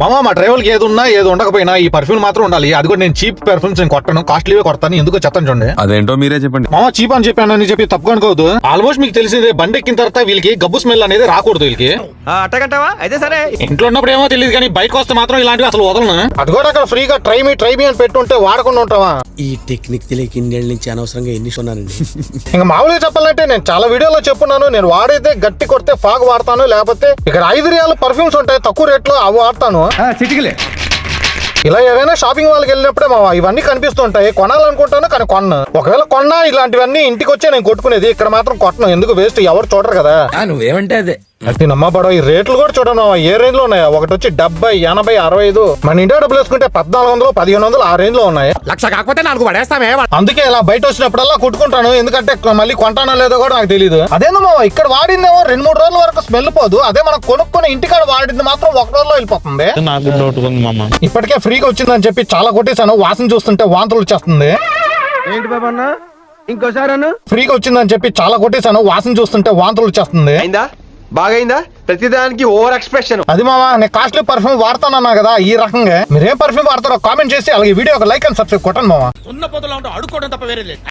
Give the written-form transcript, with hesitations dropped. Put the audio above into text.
మామ మా డ్రైవర్ కి ఏది ఉన్నా ఏది ఉండకపోయినా ఈ పర్ఫ్యూమ్ మాత్రం ఉండాలి. అది కూడా నేను చీప్ పర్ఫ్యూమ్స్ నేను కొట్టను, కాస్ట్లీవే కొడతాను. ఎందుకో చెప్తాను చూడండి. అదేంటో మీరే చెప్పండి. మామ చీప్ అని చెప్పానని చెప్పి తప్పు అనుకోవద్దు. ఆల్మోస్ట్ మీకు తెలిసిందే, బండి ఎక్కిన తర్వాత వీళ్ళకి గబ్బు స్మెల్ అనేది రాకూడదు. వీళ్ళకి అట్టగంటావా? అయితే సరే. ఇంట్లో ఉన్నప్పుడు ఏమో తెలియదు కానీ బైక్ వస్తే మాత్రం ఇలాంటివి అసలు వదలను. అది కూడా అక్కడ ఫ్రీగా ట్రై మీ అని పెట్టుంటే వాడకుండా ఉంటావా? ఈ టెక్నిక్ తెలియక ఇన్నేళ్ళ నుంచి అనవసరంగా ఎన్ని ఉన్నానండి. ఇంకా మామూలుగా చెప్పాలంటే నేను చాలా వీడియోలో చెప్పున్నాను, నేను వాడేదే గట్టి కొడితే ఫాగ్ వాడతాను, లేకపోతే ఇక్కడ 5 రియాల పర్ఫ్యూమ్స్ ఉంటాయి తక్కువ రేట్లో, అవి వాడతాను. ఇలా ఏదైనా షాపింగ్ వాళ్ళకి వెళ్ళినప్పుడే మా ఇవన్నీ కనిపిస్తుంటాయి. కొనాలనుకుంటాను కానీ కొన్నా. ఒకవేళ కొన్నా ఇలాంటివన్నీ ఇంటికి వచ్చే నేను కొట్టుకునేది. ఇక్కడ మాత్రం కొట్టను, ఎందుకు వేస్ట్, ఎవరు చూడరు కదా. నువ్వేమంటే అదే అది నమ్మబడవ. ఈ రేట్లు కూడా చూడను ఏ రేంజ్ లో ఉన్నాయా. ఒకటి వచ్చి 70, 80, 65. మన ఇండియా డబ్బులు వేసుకుంటే 1400, 1500 ఆ రేంజ్ లో ఉన్నాయి. లక్ష కాకపోతే 4 పడేస్తామే. అందుకే ఇలా బయట వచ్చినప్పుడల్లా కొట్టుకుంటాను, ఎందుకంటే మళ్ళీ కొంటానో లేదో కూడా నాకు తెలియదు. అదేందమ్మా ఇక్కడ వాడిందేమో 2-3 రోజుల వరకు స్మెల్ పోదు. అదే మనం కొనుక్కుని ఇంటికాడ వాడింది మాత్రం 1 రోజులో వెళ్ళిపోతుంది. ఇప్పటికే ఫ్రీగా వచ్చిందని చెప్పి చాలా కొట్టేశాను. వాసన చూస్తుంటే వాంతులు వచ్చేస్తుంది. ఏంటి బాబా అన్న, ఇంకోసారి ఫ్రీగా వచ్చిందని చెప్పి చాలా కొట్టేశాను. వాసన చూస్తుంటే వాంతులు వచ్చేస్తుంది. బాగైందా? ప్రతిదానికి ఓవర్ ఎక్స్ప్రెషన్. అది మామా నేను కాస్ట్లీ పర్ఫ్యూమ్ వాడతానన్నా కదా. ఈ రకంగా మీరేం పర్ఫ్యూమ్ వాడతారో కామెంట్ చేసి అలాగే వీడియో ఒక లైక్ అండ్ సబ్స్క్రైబ్ కొట్టండి మామా. ఉన్న పొదలో అడుకోవడం తప్ప వేరే లేదు.